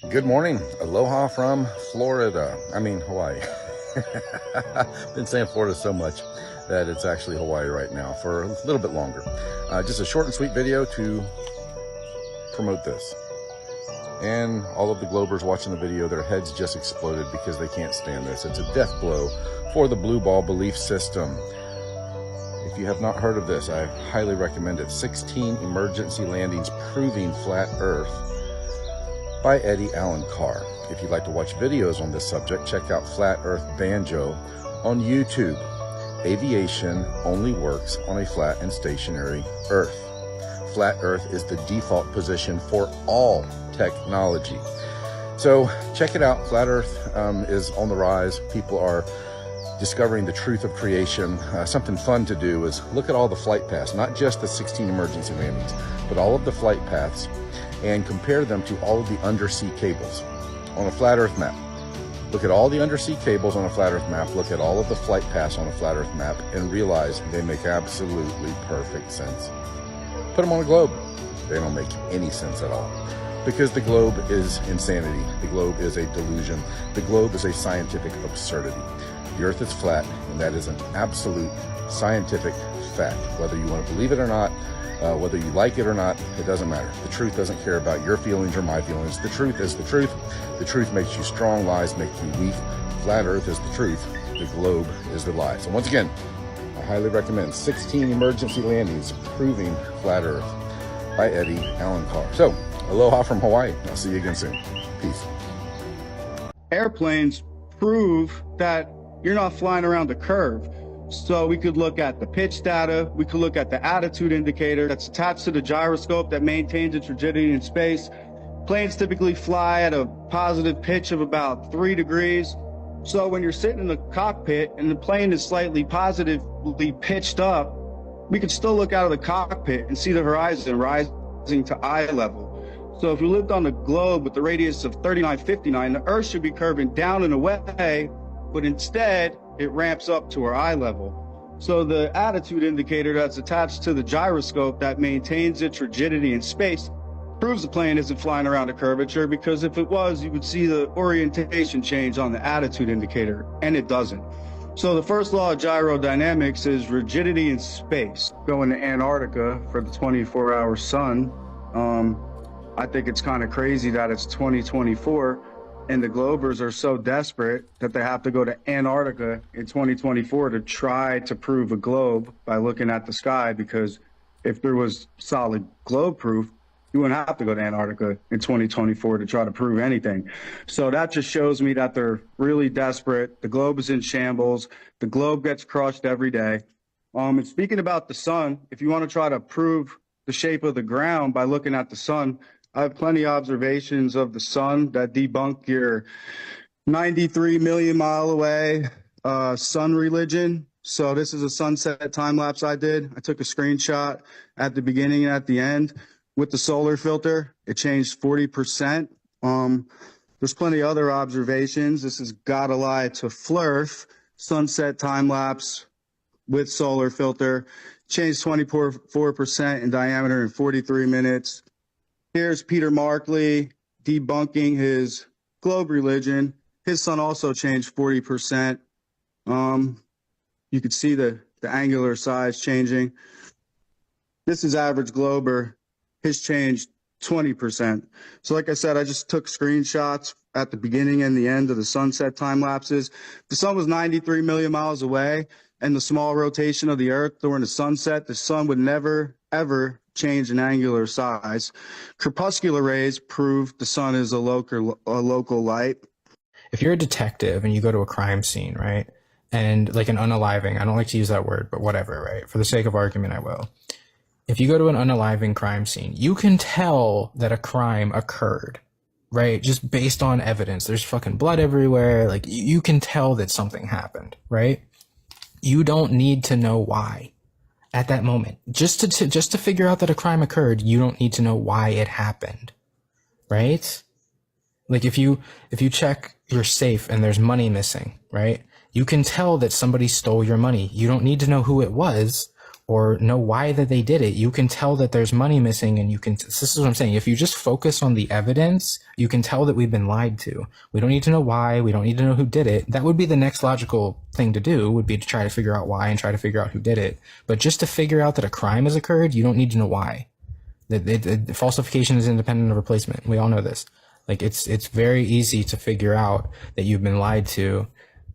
Good morning. Aloha from Florida. I mean, Hawaii. Been saying Florida so much that it's actually Hawaii right now for a little bit longer. Just a short and sweet video to promote this. And all of the Globers watching the video, their heads just exploded because they can't stand this. It's a death blow for the blue ball belief system. If you have not heard of this, I highly recommend it. 16 emergency landings proving flat Earth by Eddie Allen Carr. If you'd like to watch videos on this subject, check out Flat Earth Banjo on YouTube. Aviation only works on a flat and stationary Earth. Flat Earth is the default position for all technology. So check it out. Flat Earth is on the rise. People are discovering the truth of creation. Something fun to do is look at all the flight paths, not just the 16 emergency landings, but all of the flight paths, and compare them to all of the undersea cables on a flat Earth map. Look at all the undersea cables on a flat Earth map, look at all of the flight paths on a flat Earth map, and realize they make absolutely perfect sense. Put them on a globe. They don't make any sense at all. Because the globe is insanity. The globe is a delusion. The globe is a scientific absurdity. The Earth is flat, and that is an absolute scientific fact. Whether you want to believe it or not, whether you like it or not, it doesn't matter. The truth doesn't care about your feelings or my feelings. The truth is the truth. The truth makes you strong. Lies make you weak. Flat Earth is the truth. The globe is the lie. So once again, I highly recommend 16 emergency landings proving flat Earth by Eddie Allen Carr. So, aloha from Hawaii. I'll see you again soon. Peace. Airplanes prove that you're not flying around a curve. So we could look at the pitch data, we could look at the attitude indicator that's attached to the gyroscope that maintains its rigidity in space. Planes typically fly at a positive pitch of about 3 degrees. So when you're sitting in the cockpit and the plane is slightly positively pitched up, we could still look out of the cockpit and see the horizon rising to eye level. So if we lived on the globe with the radius of 3959, the Earth should be curving down and away, but instead it ramps up to our eye level. So the attitude indicator that's attached to the gyroscope that maintains its rigidity in space proves the plane isn't flying around a curvature, because if it was, you would see the orientation change on the attitude indicator, and it doesn't. So the first law of gyrodynamics is rigidity in space. Going to Antarctica for the 24-hour sun, I think it's kind of crazy that it's 2024 and the Globers are so desperate that they have to go to Antarctica in 2024 to try to prove a globe by looking at the sky, because if there was solid globe proof, you wouldn't have to go to Antarctica in 2024 to try to prove anything. So that just shows me that they're really desperate. The globe is in shambles. The globe gets crushed every day. And speaking about the sun, if you want to try to prove the shape of the ground by looking at the sun, I have plenty of observations of the sun that debunk your 93 million mile away sun religion. So this is a sunset time lapse I did. I took a screenshot at the beginning and at the end with the solar filter. It changed 40%. There's plenty of other observations. This is Gotta Lie to Flurf, sunset time lapse with solar filter. Changed 24% in diameter in 43 minutes. Here's Peter Markley debunking his globe religion. His sun also changed 40%. You could see the angular size changing. This is average glober. His changed 20%. So like I said, I just took screenshots at the beginning and the end of the sunset time lapses. The sun was 93 million miles away, and the small rotation of the Earth during the sunset, the sun would never, ever change in angular size. Crepuscular rays prove the sun is a local light. If you're a detective and you go to a crime scene, right, and like an unaliving, I don't like to use that word, but whatever, right, for the sake of argument, I will. If you go to an unaliving crime scene, you can tell that a crime occurred, right, just based on evidence. There's fucking blood everywhere. Like, you can tell that something happened, right? You don't need to know why. At that moment, just to figure out that a crime occurred, you don't need to know why it happened, right? Like if you check your safe and there's money missing, right? You can tell that somebody stole your money. You don't need to know who it was or know why that they did it. You can tell that there's money missing, and this is what I'm saying. If you just focus on the evidence, you can tell that we've been lied to. We don't need to know why. We don't need to know who did it. That would be the next logical thing to do, would be to try to figure out why and try to figure out who did it. But just to figure out that a crime has occurred, you don't need to know why. The falsification is independent of replacement. We all know this. Like, it's very easy to figure out that you've been lied to.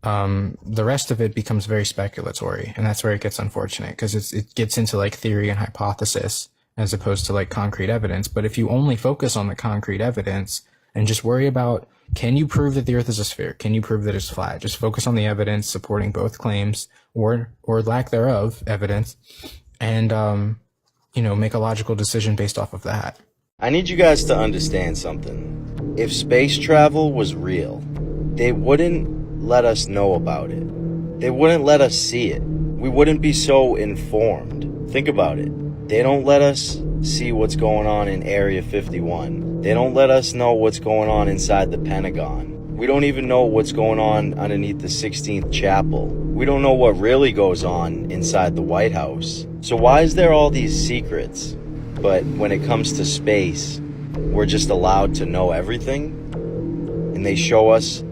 The rest of it becomes very speculatory, and that's where it gets unfortunate, because it gets into like theory and hypothesis as opposed to like concrete evidence. But if you only focus on the concrete evidence and just worry about, can you prove that the earth is a sphere? Can you prove that it's flat? Just focus on the evidence supporting both claims, or lack thereof evidence, and make a logical decision based off of that. I need you guys to understand something. If space travel was real, they wouldn't let us know about it. They wouldn't let us see it. We wouldn't be so informed. Think about it. They don't let us see what's going on in Area 51. They don't let us know what's going on inside the Pentagon. We don't even know what's going on underneath the 16th Chapel. We don't know what really goes on inside the White House. So why is there all these secrets? But when it comes to space, we're just allowed to know everything? And they show us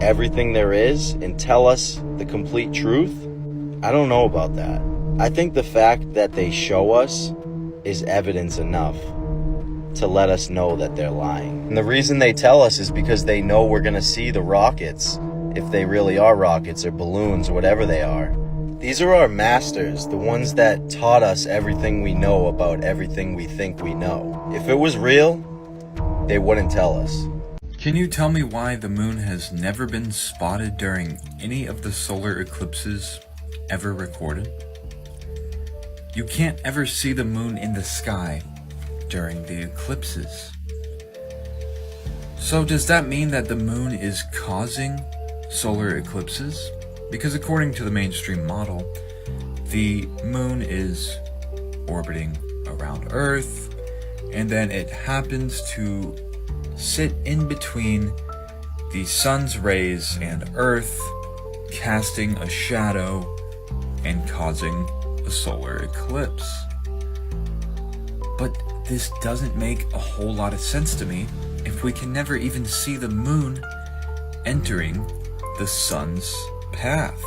everything there is and tell us the complete truth? I don't know about that. I think the fact that they show us is evidence enough to let us know that they're lying. And the reason they tell us is because they know we're gonna see the rockets, if they really are rockets or balloons or whatever they are. These are our masters, the ones that taught us everything we know about everything we think we know. If it was real, they wouldn't tell us. Can you tell me why the moon has never been spotted during any of the solar eclipses ever recorded? You can't ever see the moon in the sky during the eclipses. So does that mean that the moon is causing solar eclipses? Because according to the mainstream model, the moon is orbiting around Earth, and then it happens to sit in between the sun's rays and Earth, casting a shadow and causing a solar eclipse. But this doesn't make a whole lot of sense to me if we can never even see the moon entering the sun's path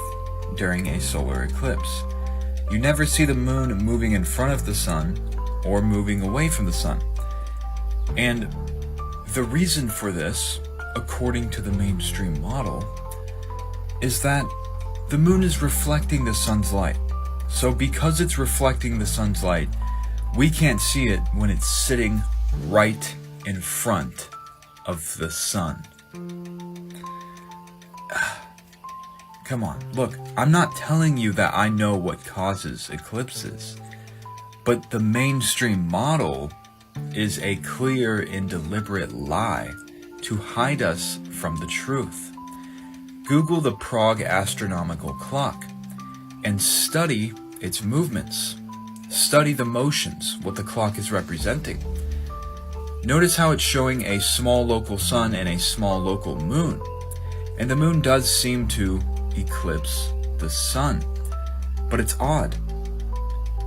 during a solar eclipse. You never see the moon moving in front of the sun or moving away from the sun. And the reason for this, according to the mainstream model, is that the moon is reflecting the sun's light. So because it's reflecting the sun's light, we can't see it when it's sitting right in front of the sun. Come on, look, I'm not telling you that I know what causes eclipses, but the mainstream model is a clear and deliberate lie to hide us from the truth. Google the Prague astronomical clock and study its movements. Study the motions, what the clock is representing. Notice how it's showing a small local sun and a small local moon. And the moon does seem to eclipse the sun. But it's odd.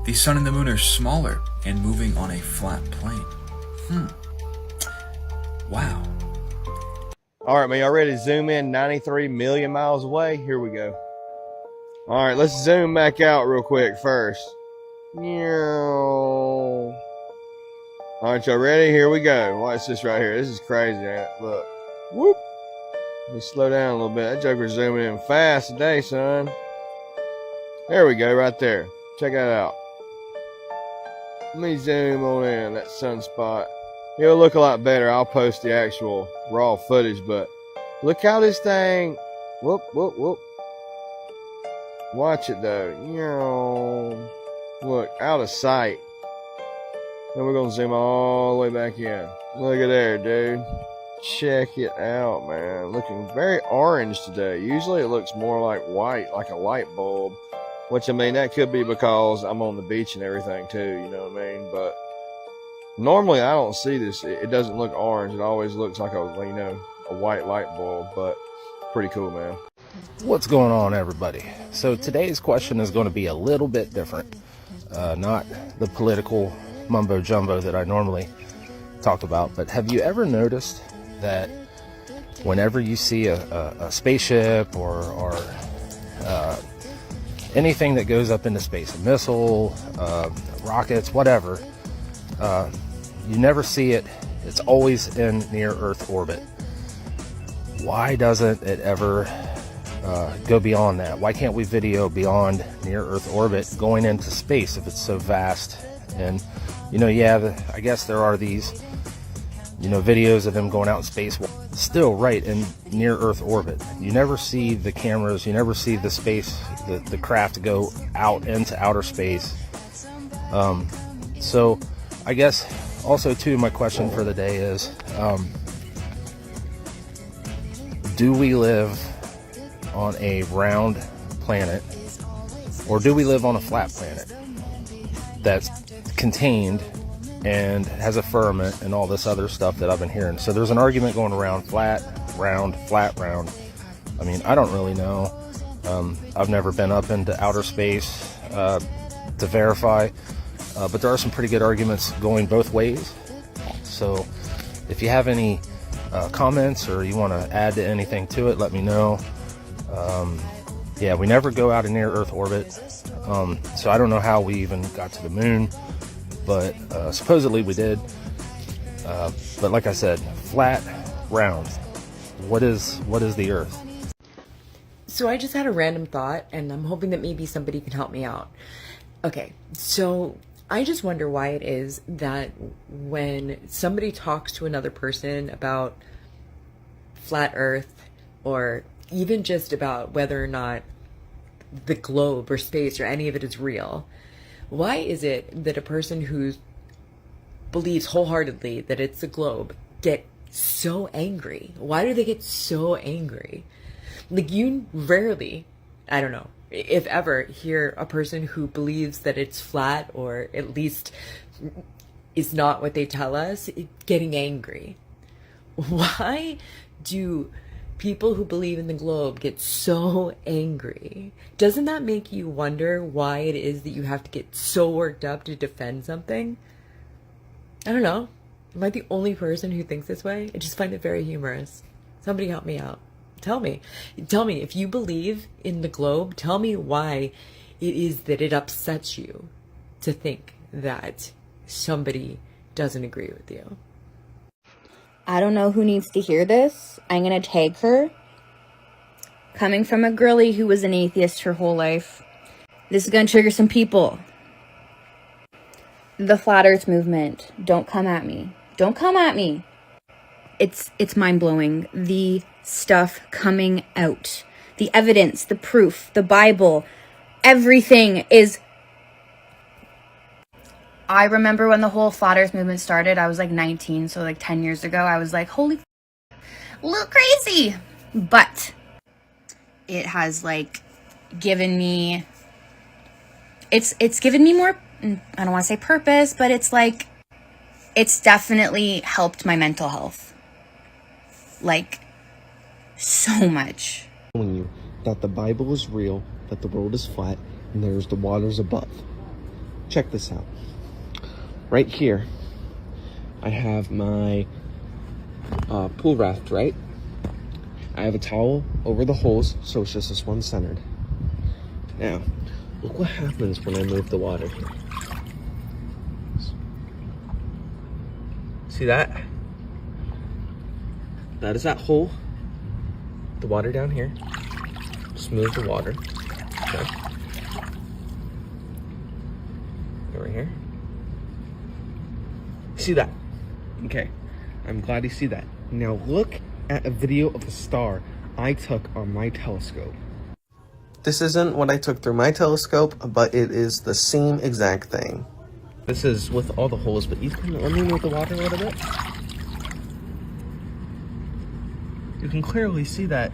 The sun and the moon are smaller and moving on a flat plane. Wow. All right, man, y'all ready to zoom in 93 million miles away? Here we go. All right, let's zoom back out real quick first. All right, y'all ready? Here we go. Watch this right here. This is crazy, man. Look. Whoop. Let me slow down a little bit. That joker's zooming in fast today, son. There we go, right there. Check that out. Let me zoom on in that sunspot. It'll look a lot better. I'll post the actual raw footage, but look how this thing, whoop, whoop, whoop. Watch it though. Look, out of sight. Then we're gonna zoom all the way back in. Look at there, dude. Check it out, man. Looking very orange today. Usually it looks more like white, like a light bulb. Which, I mean, that could be because I'm on the beach and everything too, you know what I mean? But normally I don't see this. It doesn't look orange. It always looks like a white light bulb, but pretty cool, man. What's going on, everybody? So today's question is going to be a little bit different. not the political mumbo jumbo that I normally talk about, but have you ever noticed that whenever you see a spaceship or anything that goes up into space, a missile, rockets, whatever, you never see it, it's always in near Earth orbit. Why doesn't it ever go beyond that? Why can't we video beyond near Earth orbit going into space if it's so vast? And I guess there are these videos of them going out in space, still right in near Earth orbit. You never see the cameras, you never see the space, the craft go out into outer space. So I guess also too, my question for the day is, do we live on a round planet, or do we live on a flat planet that's contained and has a firmament and all this other stuff that I've been hearing? So there's an argument going around, flat, round, flat, round. I mean, I don't really know. I've never been up into outer space to verify, but there are some pretty good arguments going both ways. So if you have any comments or you want to add to anything to it, let me know. Yeah, we never go out in near Earth orbit, so I don't know how we even got to the moon, but supposedly we did. But like I said, flat, round. What is the Earth? So I just had a random thought, and I'm hoping that maybe somebody can help me out. Okay, so I just wonder why it is that when somebody talks to another person about flat Earth, or even just about whether or not the globe or space or any of it is real, why is it that a person who believes wholeheartedly that it's a globe get so angry? Why do they get so angry? Like, you rarely, I don't know, if ever, hear a person who believes that it's flat, or at least is not what they tell us, getting angry. Why do people who believe in the globe get so angry? Doesn't that make you wonder why it is that you have to get so worked up to defend something? I don't know. Am I the only person who thinks this way? I just find it very humorous. Somebody help me out. Tell me if you believe in the globe, tell me why it is that it upsets you to think that somebody doesn't agree with you. I don't know who needs to hear this. I'm going to tag her. Coming from a girly who was an atheist her whole life, this is going to trigger some people. The Flat Earth movement. Don't come at me. Don't come at me. It's mind-blowing. The stuff coming out. The evidence, the proof, the Bible, everything is... I remember when the whole Flat Earth movement started, I was like 19, so like 10 years ago, I was like, holy a little crazy. But it has like given me, it's given me more, I don't want to say purpose, but it's like, it's definitely helped my mental health. Like, so much. Telling you that the Bible is real, that the world is flat, and there's the waters above. Check this out. Right here, I have my pool raft, right? I have a towel over the holes, so it's just this one centered. Now, look what happens when I move the water here. See that? That is that hole. The water down here. Just move the water. Okay. Over here. See that? Okay. I'm glad you see that. Now look at a video of a star I took on my telescope. This isn't what I took through my telescope, but it is the same exact thing. This is with all the holes, but you can let me move the water a little bit. You can clearly see that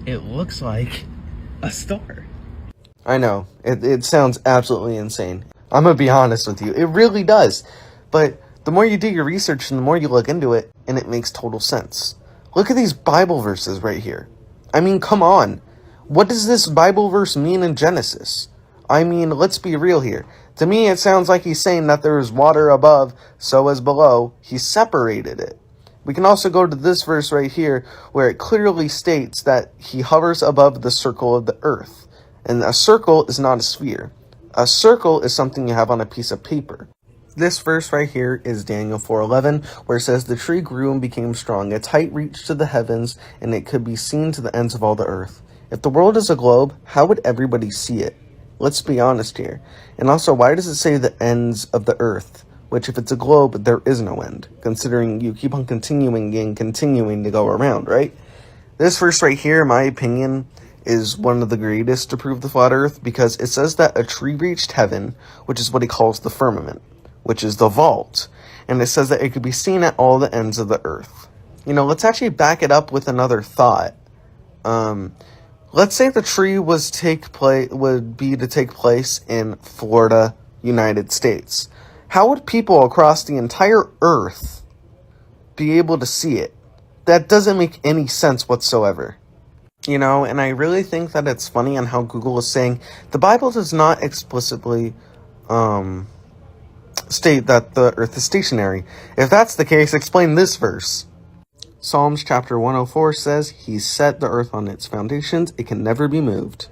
it looks like a star. I know, it sounds absolutely insane. I'm gonna be honest with you, it really does. But the more you do your research and the more you look into it, and it makes total sense. Look at these Bible verses right here. I mean, come on. What does this Bible verse mean in Genesis? I mean, let's be real here. To me, it sounds like he's saying that there is water above, so as below. He separated it. We can also go to this verse right here, where it clearly states that he hovers above the circle of the earth. And a circle is not a sphere. A circle is something you have on a piece of paper. This verse right here is Daniel 4:11, where it says, "The tree grew and became strong. Its height reached to the heavens, and it could be seen to the ends of all the earth." If the world is a globe, how would everybody see it? Let's be honest here. And also, why does it say the ends of the earth? Which, if it's a globe, there is no end, considering you keep on continuing and continuing to go around, right? This verse right here, in my opinion, is one of the greatest to prove the flat earth, because it says that a tree reached heaven, which is what he calls the firmament, which is the vault. And it says that it could be seen at all the ends of the earth. Let's actually back it up with another thought. Let's say the tree would be to take place in Florida, United States. How would people across the entire earth be able to see it? That doesn't make any sense whatsoever. And I really think that it's funny on how Google is saying the Bible does not explicitly state that the earth is stationary. If that's the case, explain this verse. Psalms chapter 104 says, "He set the earth on its foundations, it can never be moved."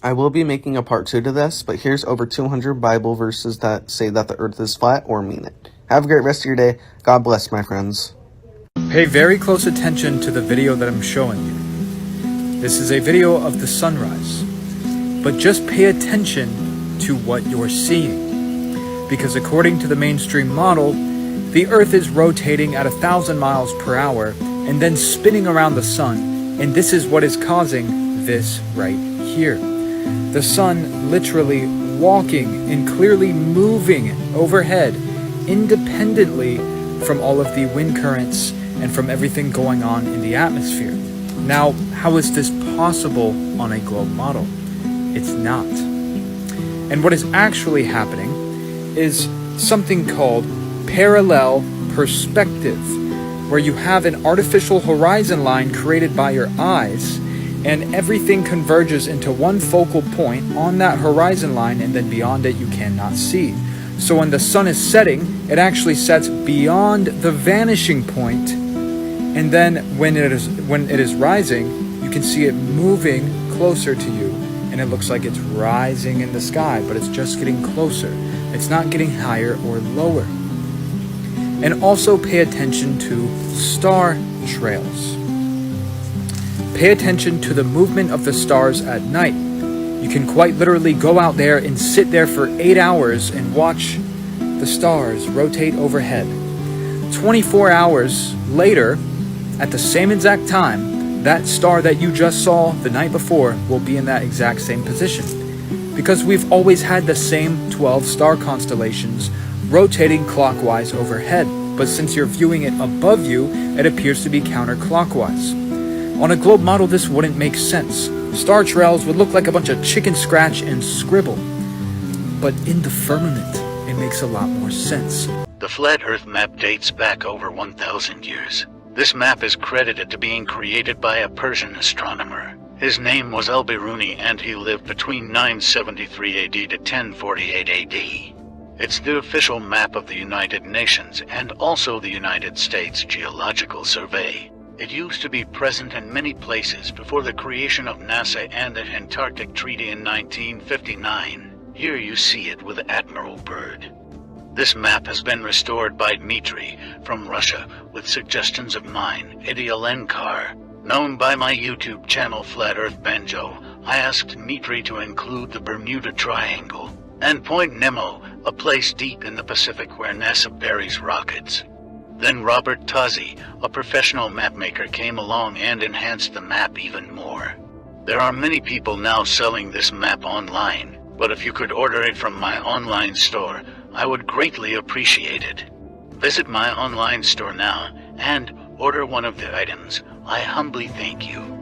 I will be making a part 2 to this, but here's over 200 Bible verses that say that the earth is flat or mean it. Have a great rest of your day. God bless, my friends. Pay very close attention to the video that I'm showing you. This is a video of the sunrise, but just pay attention to what you're seeing, because according to the mainstream model, the earth is rotating at 1,000 miles per hour and then spinning around the sun, and this is what is causing this right here. The sun literally walking and clearly moving overhead independently from all of the wind currents and from everything going on in the atmosphere. Now, how is this possible on a globe model? It's not. And what is actually happening is something called parallel perspective, where you have an artificial horizon line created by your eyes, and everything converges into one focal point on that horizon line, and then beyond it you cannot see. So when the sun is setting, it actually sets beyond the vanishing point, and then when it is rising, you can see it moving closer to you, and it looks like it's rising in the sky, but it's just getting closer. It's not getting higher or lower. And also pay attention to star trails. Pay attention to the movement of the stars at night. You can quite literally go out there and sit there for 8 hours and watch the stars rotate overhead. 24 hours later, at the same exact time, that star that you just saw the night before will be in that exact same position. Because we've always had the same 12 star constellations rotating clockwise overhead, but since you're viewing it above you, it appears to be counterclockwise. On a globe model, this wouldn't make sense. Star trails would look like a bunch of chicken scratch and scribble. But in the firmament, it makes a lot more sense. The flat Earth map dates back over 1,000 years. This map is credited to being created by a Persian astronomer. His name was Al-Biruni, and he lived between 973 AD to 1048 AD. It's the official map of the United Nations and also the United States Geological Survey. It used to be present in many places before the creation of NASA and the Antarctic Treaty in 1959. Here you see it with Admiral Byrd. This map has been restored by Dmitry from Russia with suggestions of mine, Eddie Alenkar. Known by my YouTube channel Flat Earth Banjo, I asked Dmitry to include the Bermuda Triangle and Point Nemo, a place deep in the Pacific where NASA buries rockets. Then Robert Tozzi, a professional mapmaker, came along and enhanced the map even more. There are many people now selling this map online, but if you could order it from my online store, I would greatly appreciate it. Visit my online store now and order one of the items. I humbly thank you.